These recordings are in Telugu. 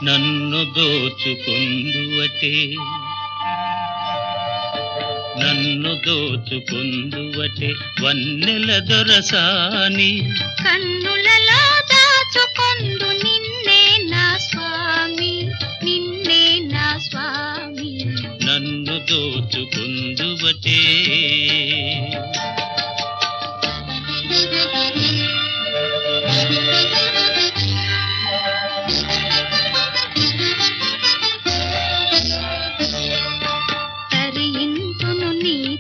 నన్ను దోచుకుందువటే నన్ను దోచుకుందువటే వన్నెల దొరసాని కన్నులలో దాచుకొందు నిన్నే నా స్వామి నిన్నే నా స్వామి నన్ను దోచుకుందువటే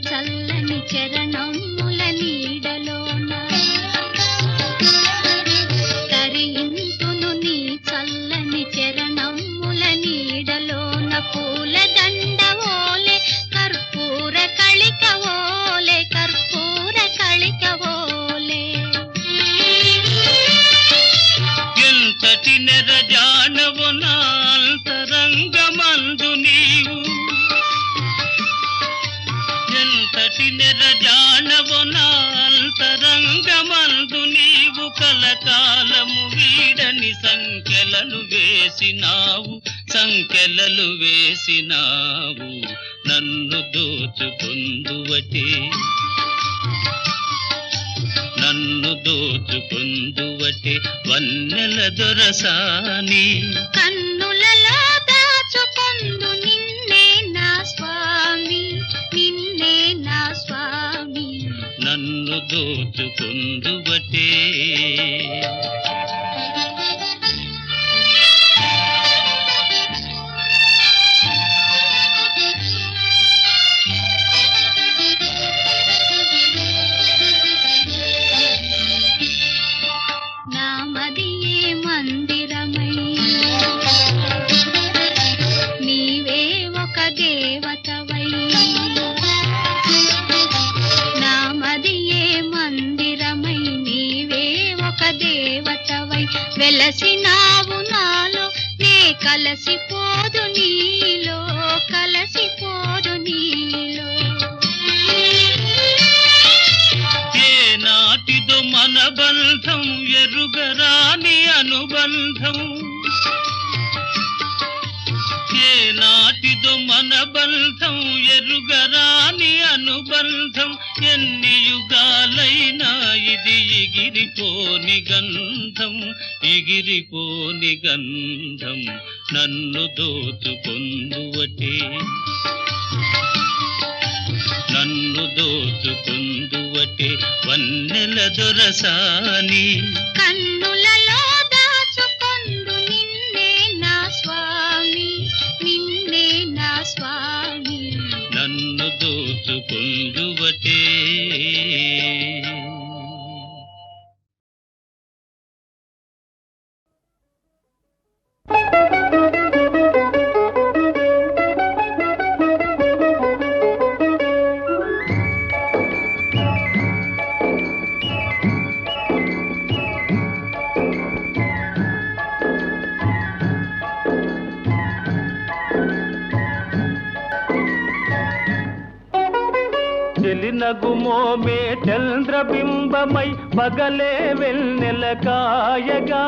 చల్లని చరణముల నీడలోన తరింతును నీ చల్లని చరణముల నీడలోన పూల దండవోలే కర్పూర కళికవోలే కర్పూర కళికవోలే ఎంతటి నెరజానవు నా అంతరంగమందు నీవు ఎంతటి నెరజానవు నా అంతరంగమందు నీవు కలకాలము వీడని సంఖ్యలను వేసినావు నన్ను దోచుకుందువటే నన్ను దోచుకుందువటే వన్నెల దొరసాని కన్నులలో దాచుకొందు నిన్నే నా స్వామి నిన్నే నా స్వామి నన్ను దోచుకుందువటే నామదియే మందిరమై నీవే ఒక దేవతవై నామదియే మందిరమై నీవే ఒక దేవతవై వెలసినావు నాలో నే కలసిపోదు నీలో కలసిపోదు నీలో ఏనాటిదో మన బంధం ఎరుగరాని అనుబంధం ఏనాటిదో మన బంధం ఎరుగరాని అనుబంధం ఎన్ని యుగాలైనా ఇది ఎగిరిపోని గంధం నన్ను దోచుకొందువటే నన్ను దోచుకుందువటే వన్నెల దొరసాని కన్నులలో దాచుకొందు నిన్నే నా స్వామి నిన్నే నా స్వామి నన్ను దోచుకుందువటే నగుమోమే చంద్రబింబమై పగలే వెన్నెల కాయగా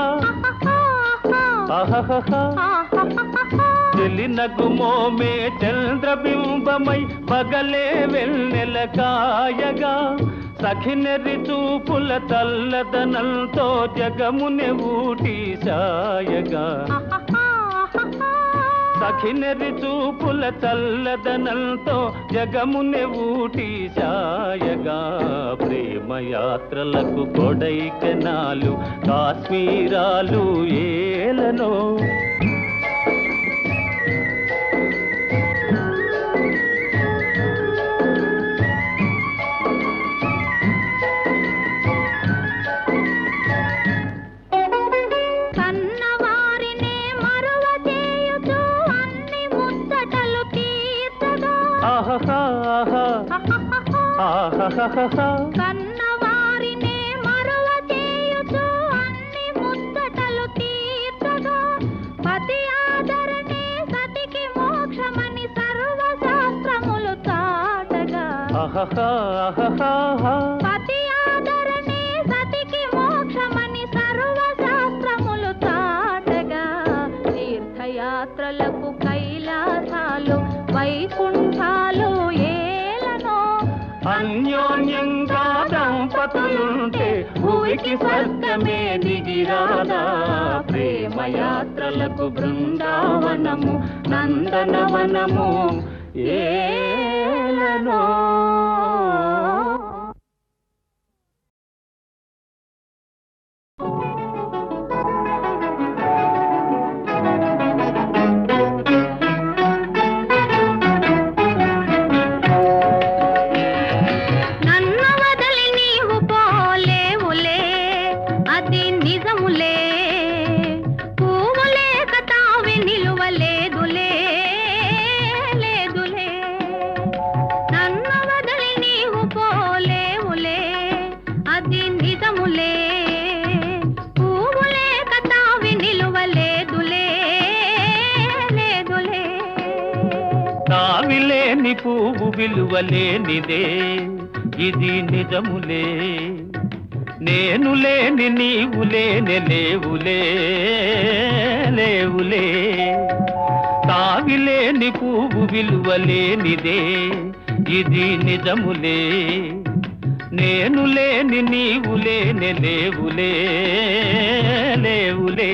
నగుమోమే చంద్రబింబమై పగలే వెన్నెల కాయగా సఖినెరి చూపుల తల్లదనంతో జగమునె ఊటి సాయగా సఖినెరి చూపుల చల్లదనంతో జగమునె ఊటి సాయగా ప్రేమయాత్రలకు కొడైకెనాలు కాశ్మీరాలు ఏలనో కన్నవారినే మరువ చేయుచు అన్ని ముచ్చటలు తీర్చగా పతి ఆదరణే సతికి మోక్షమని సర్వశాస్త్రములు చాటగా పతి ఆదరణే సతికి మోక్షమని సర్వశాస్త్రములు దంపతులుంటే భూమికి స్వర్గమే దిగిరాదా. ప్రేమయాత్రలకు బృందావనము నందనవనము ఏలనో. కావిలేని పువ్వు విలువలేనిదే ఇది నిజములే. నేను లేని నీవు లేని లేవులే లేవులే. కావిలేని పువ్వు విలువలేనిదే ఇది నిజములే. నేను లేని నీవు లేని లేవులే లేవులే.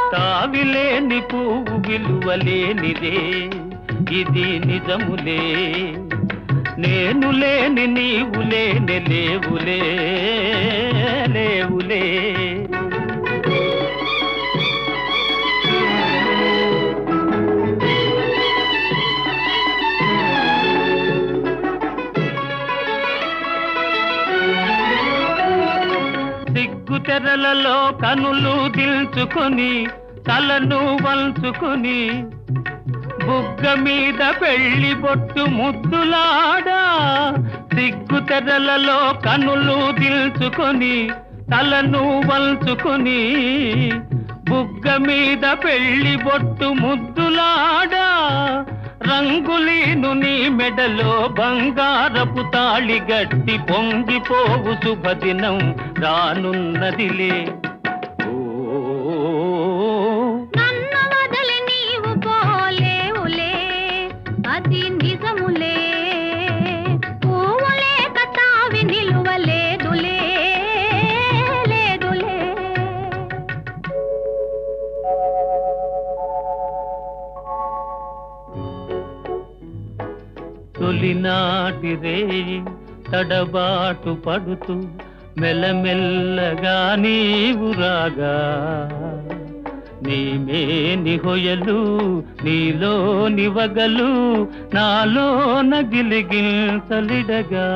కావిలేని పువ్వు విలువలేనిదే ఇది నిజములే. నేను లేని నీవు లేని లేవులే లేవులే. సిగ్గు తెరలలో కనులు దిల్చుకొని తలను వంచుకొని బుగ్గ మీద పెళ్లి బొట్టు ముద్దులాడా. సిగ్గు తెరలలో కనులు దిల్చుకొని తలను వంచుకొని బుగ్గ మీద పెళ్లి బొట్టు ముద్దులాడా. రంగులీను నీ మెడలో బంగారపు తాళి గట్టి పొంగిపోవు శుభదినం రానున్నదిలే. తొలినాటి రేయి తడబాటు పడుతూ మెల్లమెల్లగా నీవు రాగా. నీమేని హొయలు నీలో నివగలు నాలో నగిలిగిల్చలిడగా.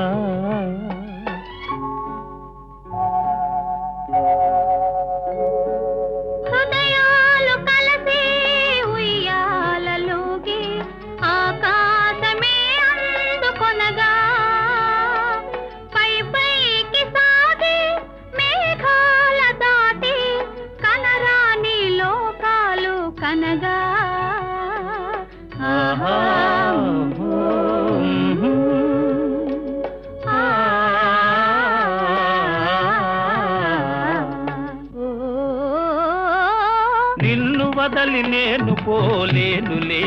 నిన్ను వదలి నేను పోలేనులే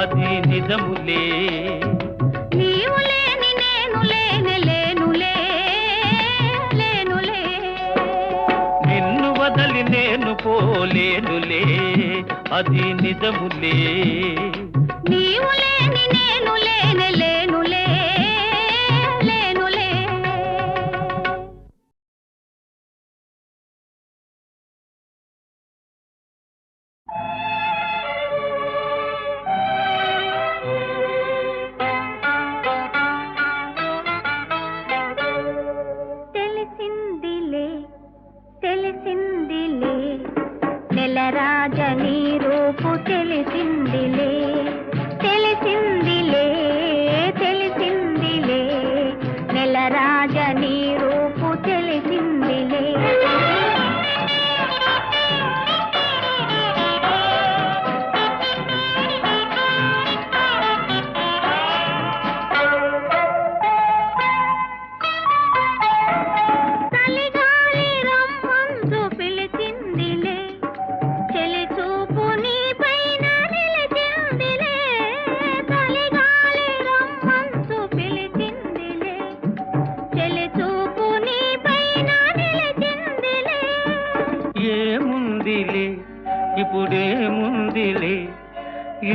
అది నిజములే. నీవు లేని నేను లేని లేనులే లేనులే. నిన్ను వదలి నేను పోలేనులే అది నిజములే. నీవు లేని నేను లేని లేనులే లేనులే. తెలిసిందిలే నెలరాజ నీ రూపు తెలిసిందిలే తెలిసిందిలే తెలిసిందిలే నెలరాజ నీ రూపు తెలిసిందిలే ఇప్పుడేముందిలే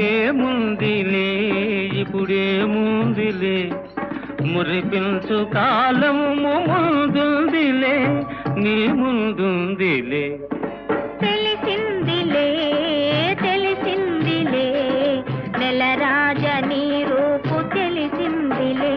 ఏముందిలే ఇప్పుడేముందిలే మురిపించు కాలము ముందుందిలే నీ ముందుందిలే తెలిసిందిలే తెలిసిందిలే నెలరాజ నీ రూపు తెలిసిందిలే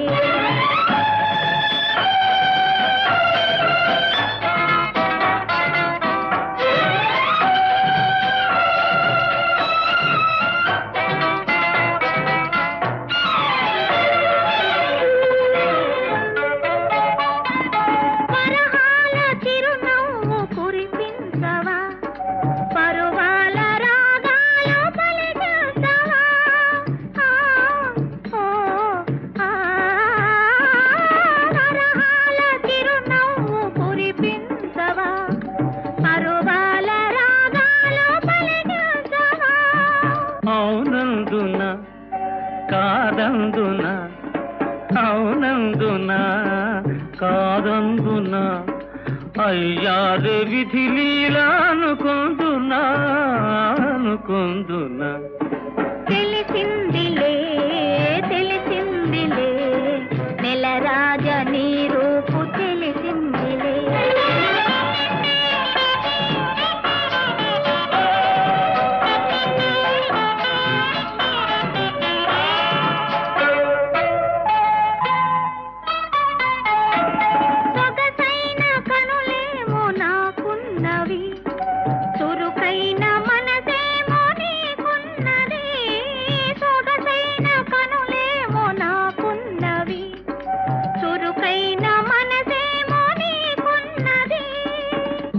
అవునందున కాదందున అవునందున కాదందున అయ్యారు విధి లీలా అనుకుందునా అనుకుందునా తెలిసిందిలే తెలిసిందిలే నెలరాజ నీ రూపు తెలిసిందిలే చురుకైన మనసేమో నీకున్నది సొగసైన కనులేమో నాకున్నవి చురుకైన మనసేమో నీకున్నది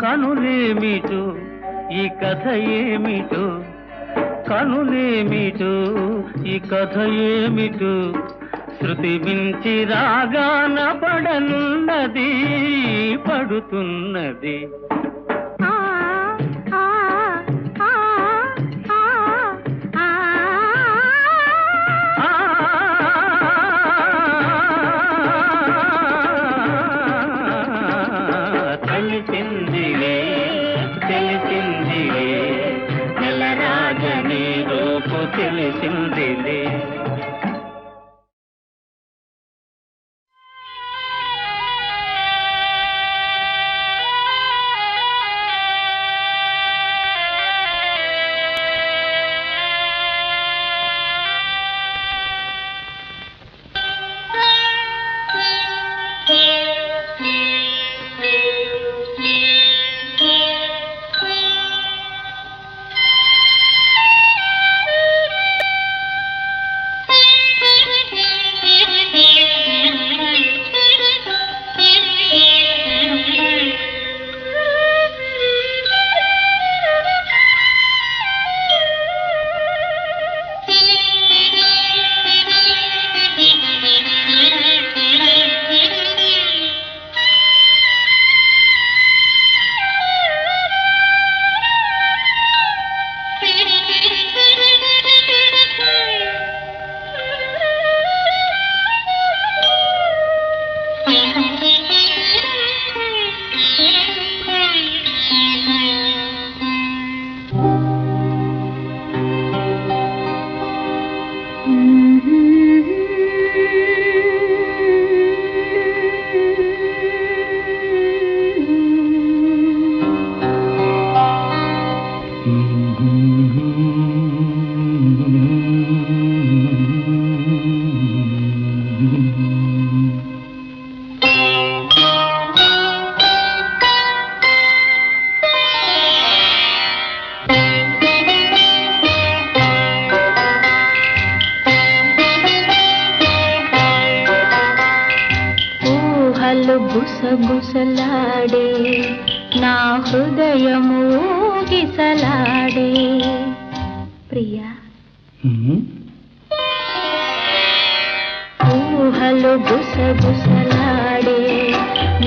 కనులేమిటో ఈ కథ ఏమిటో కనులేమిటో ఈ కథ ఏమిటో శృతి మించి రాగాన పడనున్నది పడుతున్నది తెలిసిందిలే తెలిసిందిలే నెలరాజ నీ రూపు తెలిసిందిలే గుసగుసలాడే నా హృదయము గిసలాడే ప్రియా ఊహలు గుసగుసలాడే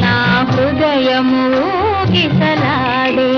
నా హృదయము గిసలాడే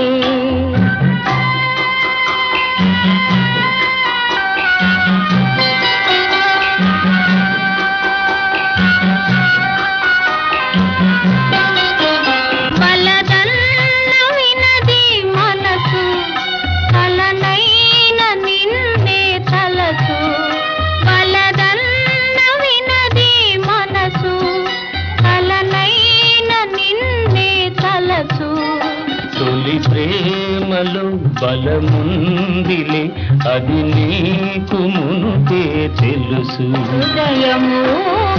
ప్రేమలో బలముందిలే అది నీకు మునుపే తెలుసు హృదయము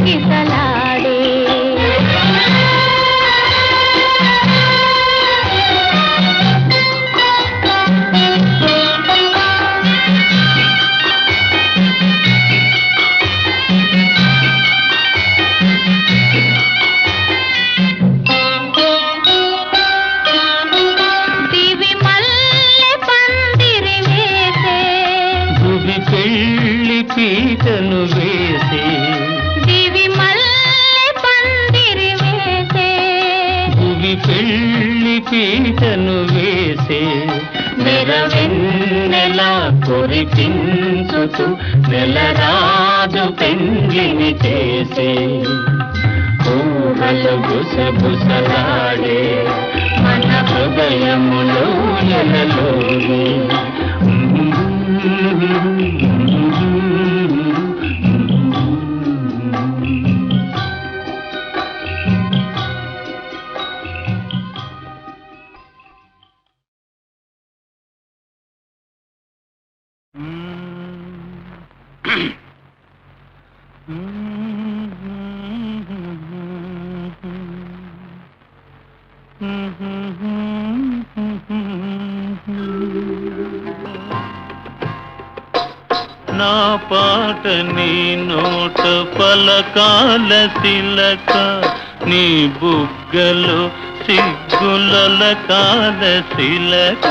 గిసలాడే పీటను వేసే దివి మల్లె పందిరి వేసే భువి పెళ్ళి పీటను వేసే నెరవెన్నెలా కురిపించుతూ నెలరాజు పెండ్లిని చేసే ఊహలు గుసగుసలాడే మన హృదయములో ఎలలోనే నా పాట నీ నోట పలకాల తిలక నీ బుగ్గలు సిగ్గుల కాల శిలక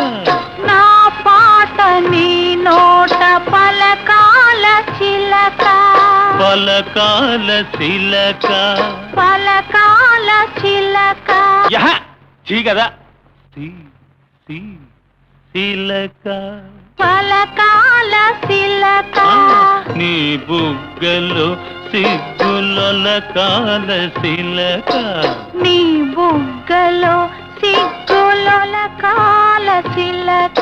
నా పాట నీ నోట పలకాల చిలక పలకాల శిలక పలకాల చిలక కదా శిలక పలకాల శిలక నీ బుగ్గలు సిగ్గుల కాల శిలక నీ బుగ్గలో సిగ్గుల కాల చిలక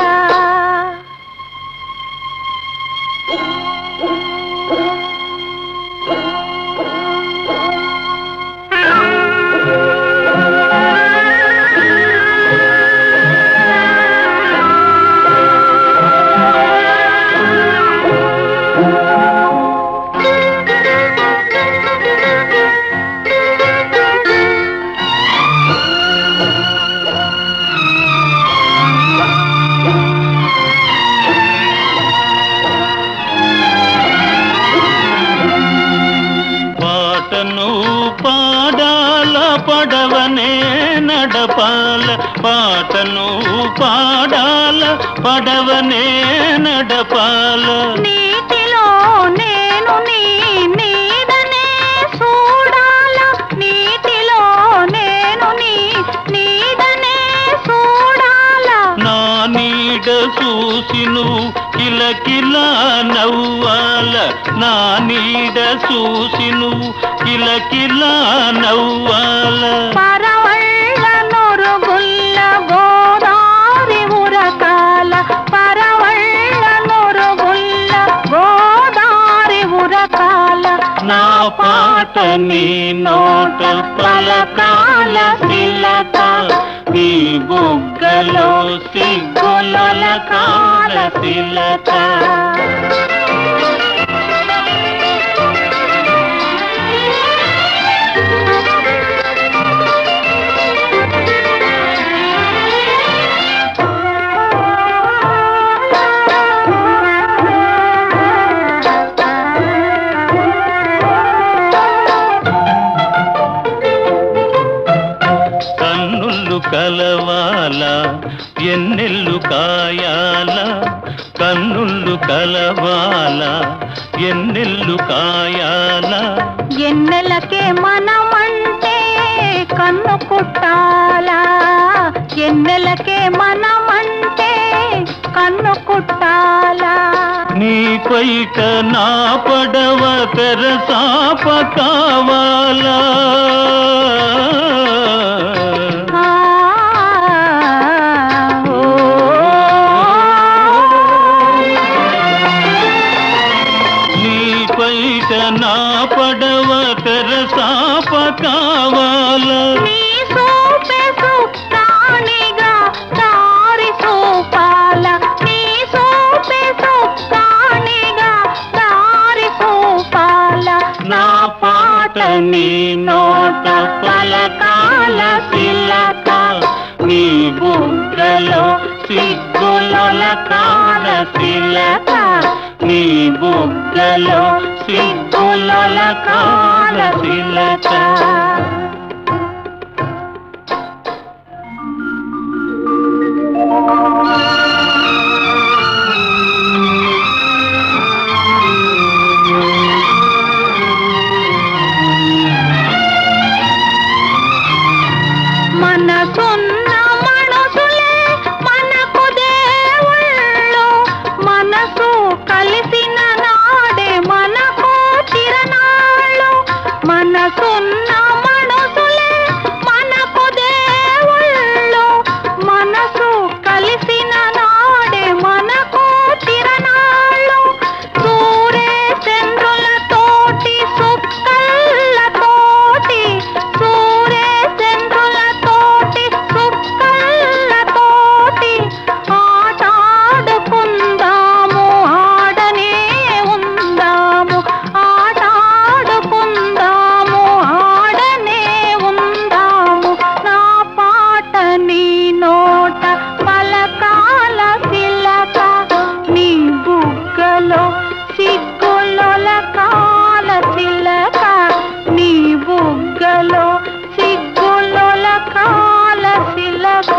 పడవనే నడపాల పాటను పాడాల పడవనే నడపాల నీటిలో నేను నీ నీడనే చూడాల నీటిలో నేను నీ నీడనే చూడాల నా నీడ చూసి నువ్వు కిలకిలా నవ్వాల నా నీడ చూసి నువ్వు కిలకిలా నవ్వాల పరవళ్ళ నొరుగుల్ల గోదారి ఉరకాల పరవళ్ళ నొరుగుల్ల గోదారి ఉరకాల నా పాట నీ నోట పలకాల శిలక నీ బుగ్గలో సిగ్గుల కాల శిలక ఎన్నెల్లు కాయాల కన్నుళ్ళు కలవాల ఎన్నెల్లు కాయాల ఎన్నెలకే మనమంటే కన్ను కుట్టాలా ఎన్నెలకే మనమంటే కన్ను కుట్టాలా నీ పైట నా పడవ తెరసాప కావాలా నీ పైట నా పడవ తెరసాప కావాలా నీ నోట పలకాల శిలక నీ బుగ్గలో సిగ్గులొలకాల శిలక నీ బుగ్గలో సిగ్గులొలకాల శిలక మనసున్న మనసులే మనకు దేవుళ్ళు మనసు కలిసిన నాడే మనకు తిరణాళ్ళు మనసున్న మనసులే మనకు దేవుళ్ళు మనసు కలిసిన నాడే మనకు తిరణాళ్ళు సూర్య చంద్రులతోటి సుక్కలతోటి సూర్య ఆటాడుకుందాము ఆడనే ఉందాము ఆటాడుకుందాము ఆడనే ఉందాము నా పాట నీ నోట పలకాల శిలక నీ బుగ్గలో సిగ్గులొలకాల శిలక నీ బుగ్గలో సిగ్గులొలకాల శిలక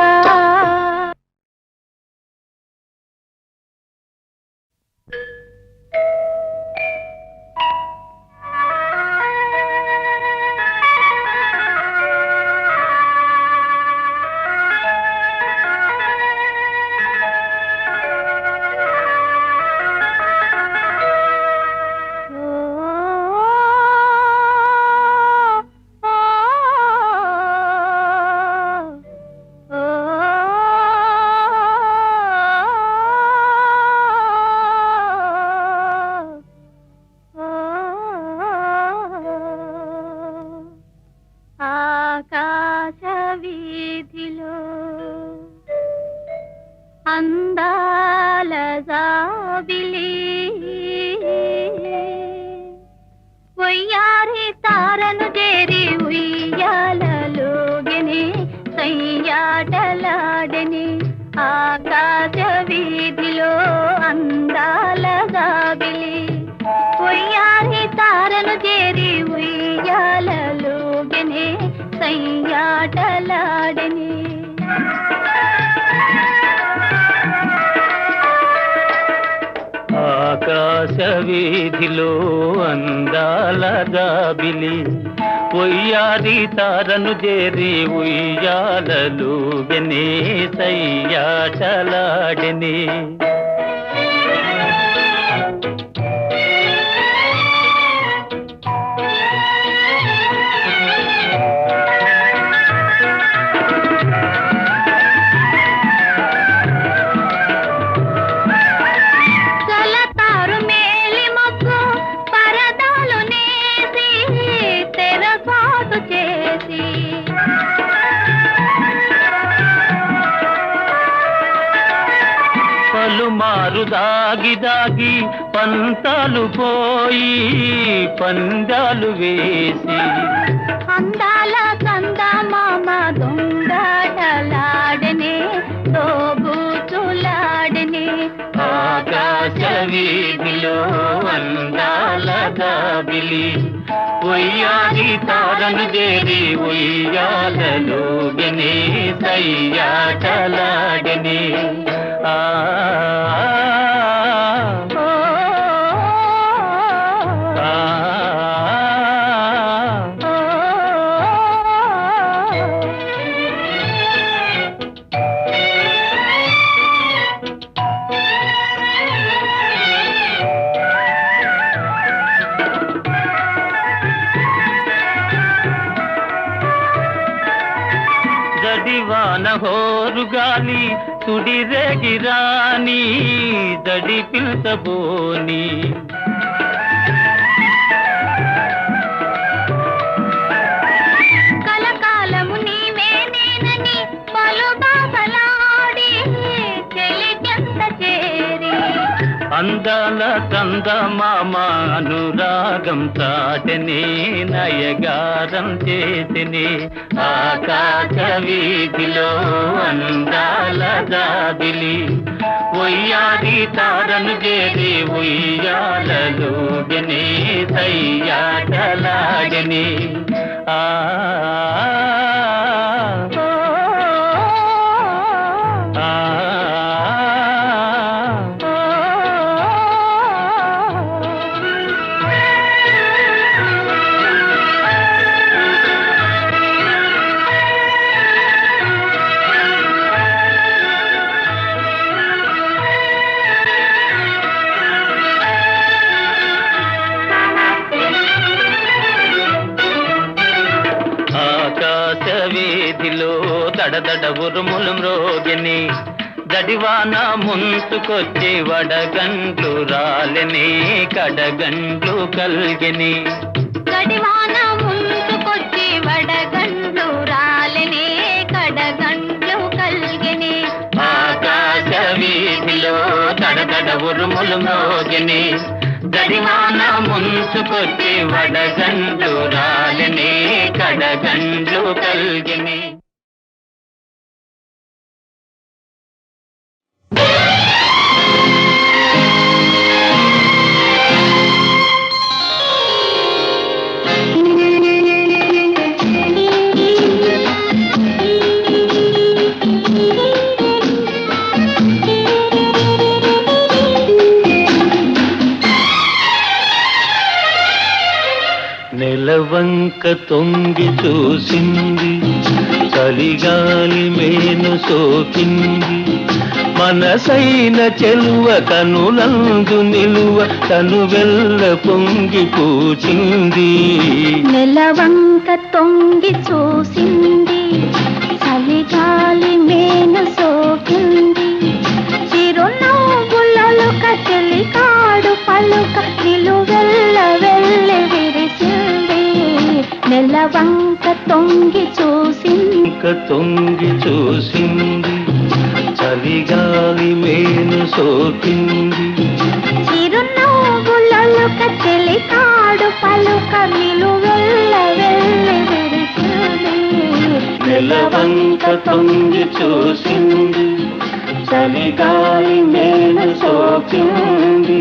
ఆకాశ వీధిలో అందాల జాబిలి వయ్యారి తారను చేరి ఉయ్యాలలోగెని సయ్యాటలాడని ఆకాశ వీధిలో అందాల జాబిలి వయ్యారి తారను చేరి ఉయ్యాలలోగెని సయ్యాటలాడని ఆకాశ వీధిలో అందాల జాబిలి ఒయ్యారి తారను చేరి ఉయ్యాలలుగెని సయ్యాటలాడని పలుమారు దాగి దాగి పంతాలు పోయి పందాలు వేసి అందాల చందమామ దొంగటలాడనే తోబూచులాడనే ఆకాశ వీధిలో అందాల జాబిలి ఉయ్యాలి తారను చేరి ఉయ్యాలలోగనే సయ్యాటలాడనే ఆ దడివాన హోరుగాలి సుడిరేగిరాని దడి పిల్చబోని కలకాలము నీవే నేనని పలు బాబలాడి చెలికెంత చేరి అందాల చందమామ అనురాగం చాటనే నయగారం చేసినే ఆకాశ వీధిలో అందాల జాబిలి ఉయ్యాలి తారను చేరి ఉయ్యాలలోగనే సయ్యాటలాడనే ఆ వీధిలో దడదడ ఉరుములు మ్రోగిని దడివాన ముంచుకొచ్చి వడగండ్లు రాలని కడగండ్లు కల్గిని గడివాన ముందుకొచ్చి వడగండ్లు రాలని కడగండ్లు కల్గిని ఆకాశ వీధిలో దడదడ ఉరుములు మ్రోగిని దడివాన ముంచుకొచ్చి వడగండ్లు రాలని కడగండ్లు కల్గిని నెలవంక తొంగి చూసింది చలిగాలి మేను సోకింది మనసైన చెలువ కనులందు నిలువ తను వెల్ల పొంగి పూచింది నెలవంక తొంగి చూసింది చలిగాలి మేను సోకింది చిరునవ్వులలో కచెలి కాడు పలుక నిలువెల్ల వెళ్ళి విరిసింది నెలవంక తొంగి చూసింది చలిగాలి మేను సోకింది చిరునవ్వులలో కచెలి కాడు పలుక నిలువెల్ల వెళ్ళి విరిసింది నెలవంక తొంగి చూసింది చలిగాలి మేను సోకింది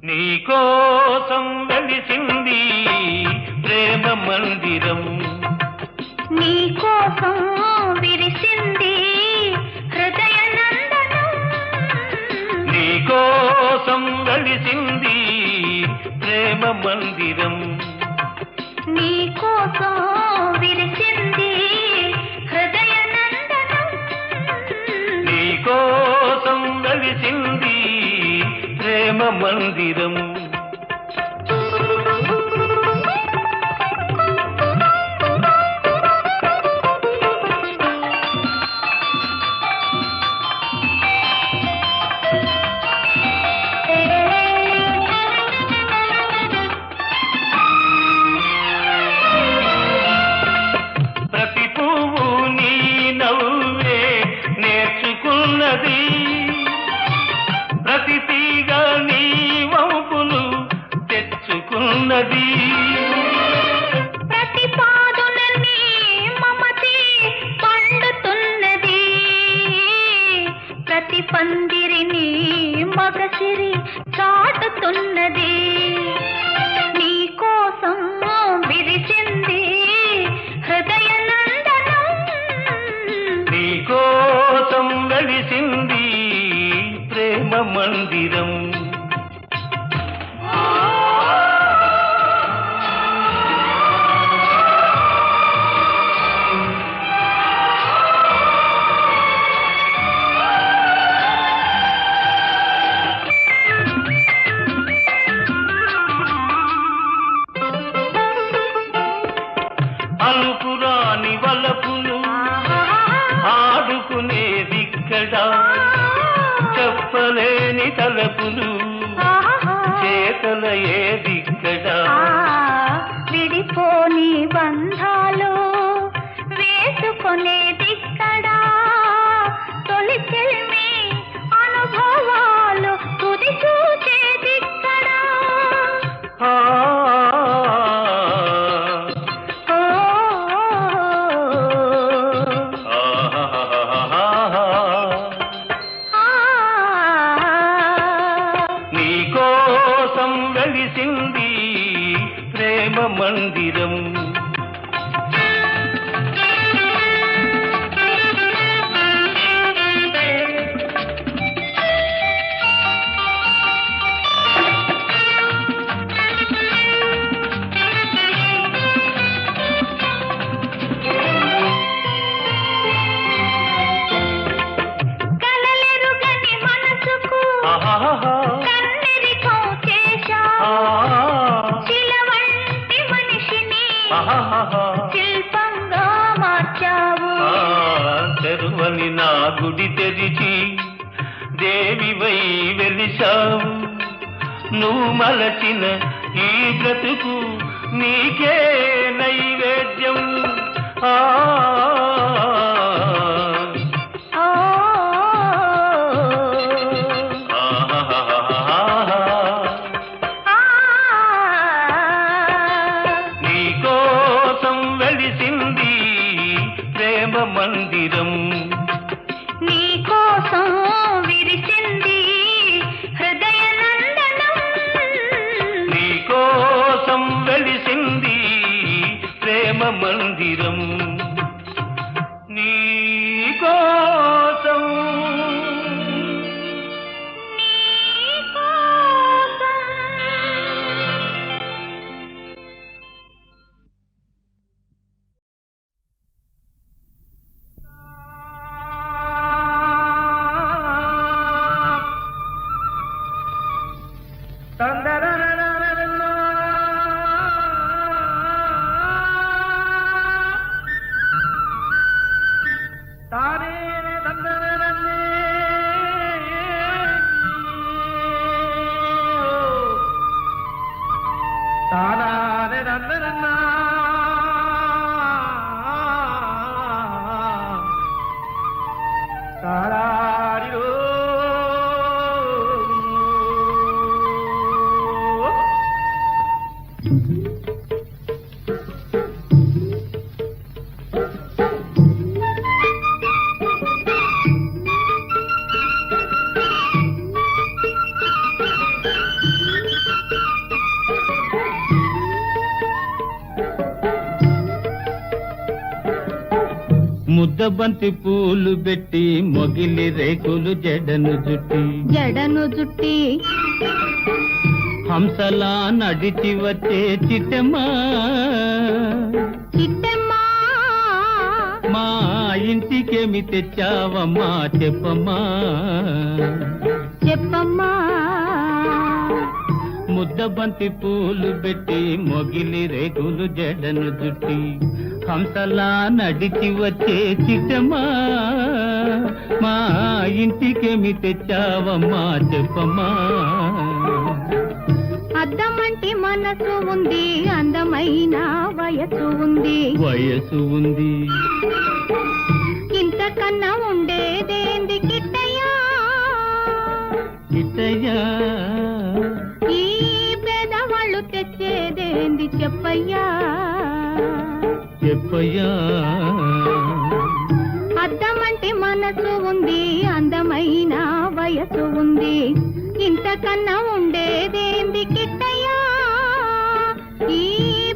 నీకోసం వెలిసింది ప్రేమ మందిరం నీకోసం విరిసింది హృదయ నందనం నీకోసం వెలిసింది ప్రేమ మందిరం నీకోసం విరిసింది హృదయ నందనం నీకోసం వెలిసింది ప్రేమ మందిరం తీరని తలపులు ఆహా. చేతల ఏదిక్కడా విడిపోని బంధాలు వేసుకొనేదిక్కడా తొలి చెల్మి అనుభవాలు తుది చూచేదిక్కడా ఆ, ఓ, ఆహాహాహాహా. ఆ. నీకోసం వెలిసింది ప్రేమ మందిరం కలలెరుగని మనసుకు ఆహాహా. కన్నెరికం చేశా ఆ, శిల వంటి మనిషిని ఆహాహా. శిల్పంగా మార్చావు ఆ, తెరువని నా గుడి తెరిచి దేవివై వెలిశావు నువ్వు మలచిన ఈ బ్రతుకు నీకే నైవేద్యం ఆ, ఓ, ఆహాహాహాహా. ఆ. నీకోసం వెలిసింది ప్రేమ మందిరం నీకోసం విరిసింది హృదయ నందనం నీకోసం వెలిసింది ప్రేమ మందిరం నీకోసం ముద్దబంతి పూలు పెట్టి మొగిలి రేకులు జడను జుట్టి హంసలా నడిచి వచ్చే చిట్టమ్మా మా ఇంటికేమి తెచ్చావమ్మా చెప్పమ్మా ముద్దబంతి పూలు పెట్టి మొగిలి రేకులు జడను జుట్టి హంసలా నడిచి వచ్చే చిట్టమ్మా మా ఇంటికేమి తెచ్చావమ్మా చెప్పమ్మా అద్దమంటి మనసు ఉంది అందమైన వయసు ఉంది ఇంతకన్నా ఉండేదేంది కిట్టయ్యా కిట్టయ్యా ఈ పేదవాళ్ళు తెచ్చేదేంది చెప్పయ్యా అద్దమంటి మనసు ఉంది అందమైన వయసు ఉంది ఇంతకన్నా ఉండేదేంది కిట్టయ్యా ఈ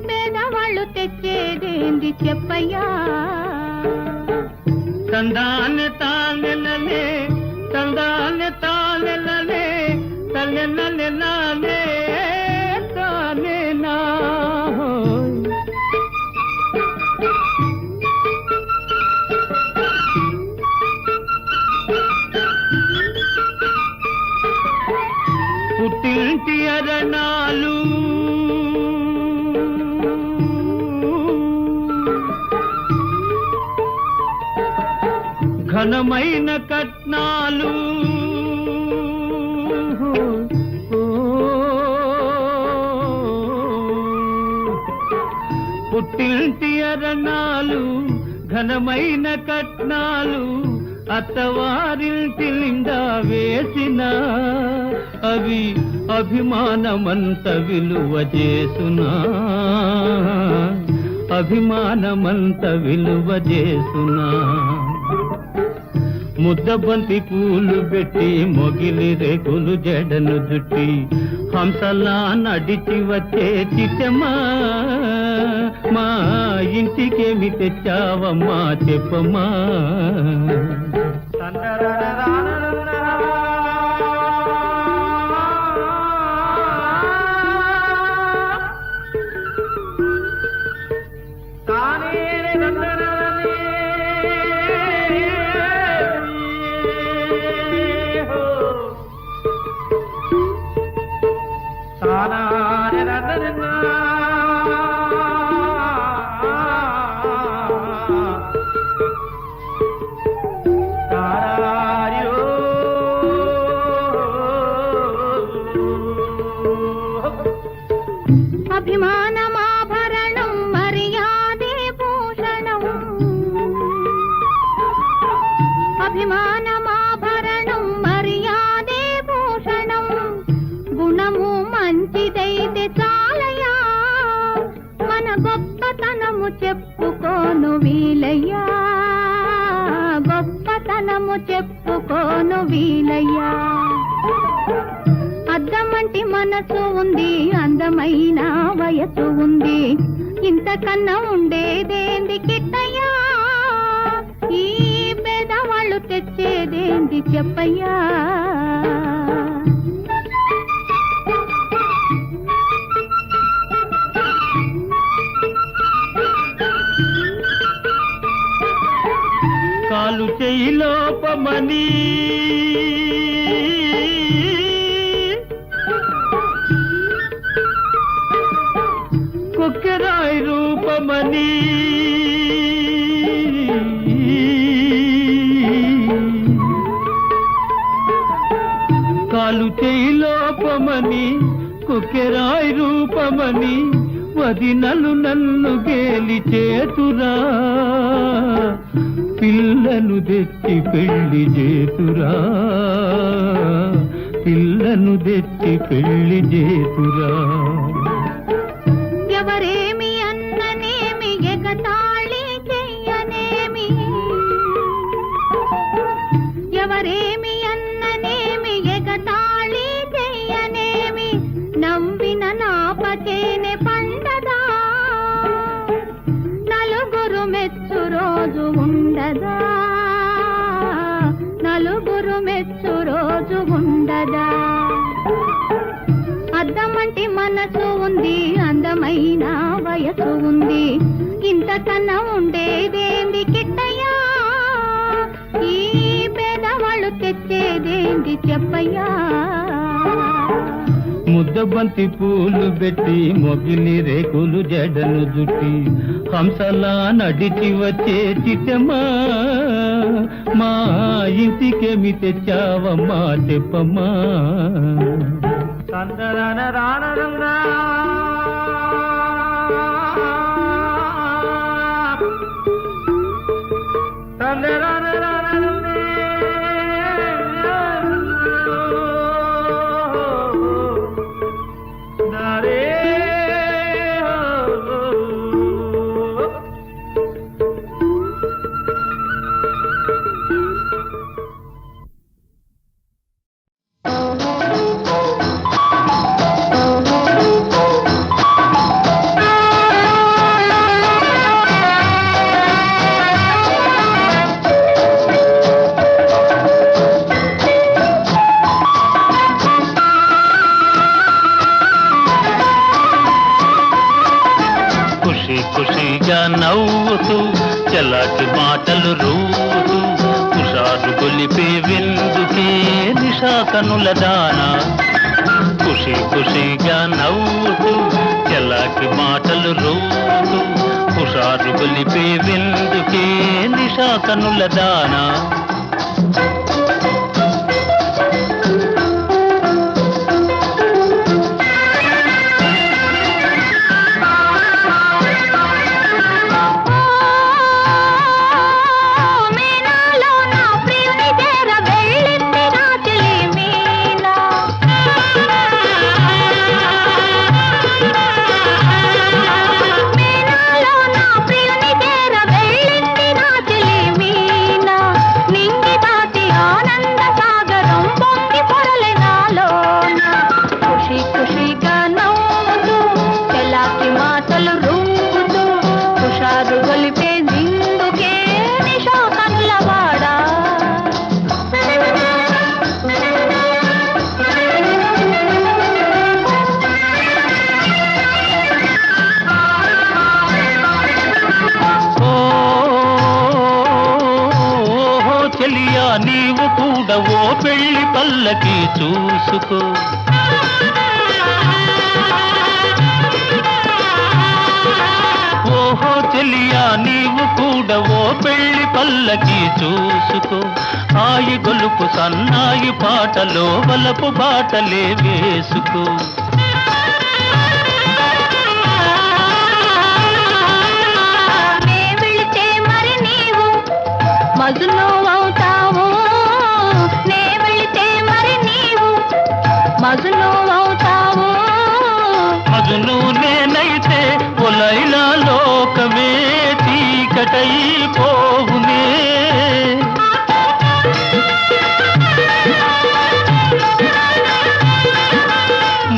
పేదవాళ్ళు తెచ్చేదేంది చెప్పయ్యా తందాన్ని తానెలలే తందాన్ని తానెలలే తల్లెనలెలలే తానెనా పుట్టింటి అరణాలు ఘనమైన కట్నాలు పుట్టింటి అరణాలు ఘనమైన కట్నాలు అత్తవారింటి నిండా వేసిన అవి అభిమానమంత విలువ చేసునా అభిమానమంత విలువ చేసునా ముద్దబంతి పూలు పెట్టి మొగిలి రేకులు జడను జుట్టి హంసలా నడిచి వచ్చే చిట్టమ్మా మా ఇంటికేమి తెచ్చావమ్మా చెప్పమ్మా అభిమానమాభరణం మర్యాదే భూషణం అభిమానమాభరణం మర్యాదే భూషణం గుణము మంచిదైతే చాలయా మన గొప్పతనము చెప్పుకోను వీలయ్యా గొప్పతనము చెప్పుకోను వీలయ్యా అద్దమంటి మనసు ఉంది అందమైన వయసు ఉంది ఇంతకన్నా ఉండేదేంది కిట్టయ్యా ఈ పేదవాళ్ళు తెచ్చేదేంది చెప్పయ్యా కాలు చెయ్యి లోపమని కొక్కెరాయి రూపమని కాలు చెయ్యి లోపమని కొక్కెరాయి రూపమని వదినలు నన్ను గేలి చేతురా పిల్లను తెచ్చి పెళ్లి చేతురా పిల్లను తెచ్చి పెళ్లి చేతురా ఎవరేమి అన్ననేమి ఎగతాళి చెయ్యనేమి ఎవరేమి అన్ననేమి ఎగతాళి చెయ్యనేమి నవ్విన నాపచేనే పండదా నలుగురు మెచ్చు రోజు ఉండదా నలుగురు మెచ్చు రోజు ఉండదా అద్దమంటి మనసు ఉంది అందమైన వయసు ఉంది ఇంతకన్నా ఉండేదేంది కిట్టయ్యా ఈ పేదవాళ్ళు తెచ్చేదేంది చెప్పయ్యా ముద్దబంతి పూలు పెట్టి మొగిలి రేకులు జడను జుట్టి హంసలా నడిచి వచ్చే చిట్టమ్మా మా ఇంటికేమి తెచ్చావమ్మా చెప్పమ్మా ఖుషిగా నవ్వుతూ చలాటి మాటలు రూతూ హుషారు గొలిపే విందుకే నిషా కనుల దానా ఖుషిగా నవ్వుతూ చలాటి మాటలు రూతూ హుషారు గొలిపే విందుకే నిషా కనుల దానా పెళ్లి పల్లకి చూసుకో. ఓహో చెలియా నీవు కూడా ఓ పెళ్లి పల్లకి చూసుకో. ఆయి గొలుపు సన్నాయి పాటలో వలపు బాటలే వేసుకో. నే వెళితే మరి నీవు మజును అవుతావు, నే వెళితే మరి నీవు మజును అవుతావు. మజును నేనైతే ఒలైలా లోకమే చీకటై పోవునే.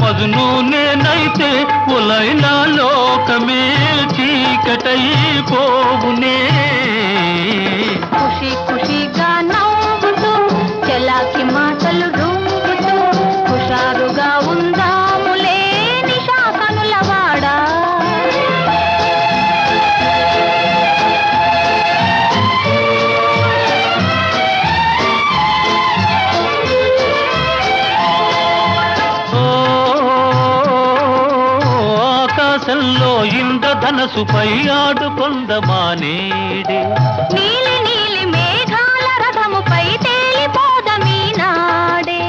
మజును నేనైతే ఒలైలా లోకమే చీకటై పోవునే. ఖుషి ఖుషిగా నవ్వుతూ చలాకి మాటలు రూపుతూ హుషారుగా ఉందాములే నిషా కనులవాడా. ఆకాశంలో ఇంద్రధనసుపై ఆడుకొందమానేడే. నీలి నీలి మేఘాల రథముపై తేలిపోదమీ నాడే.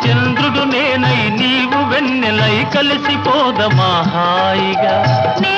చంద్రుడు నేనై నీవు వెన్నెలై కలిసిపోదమా హాయిగా. నే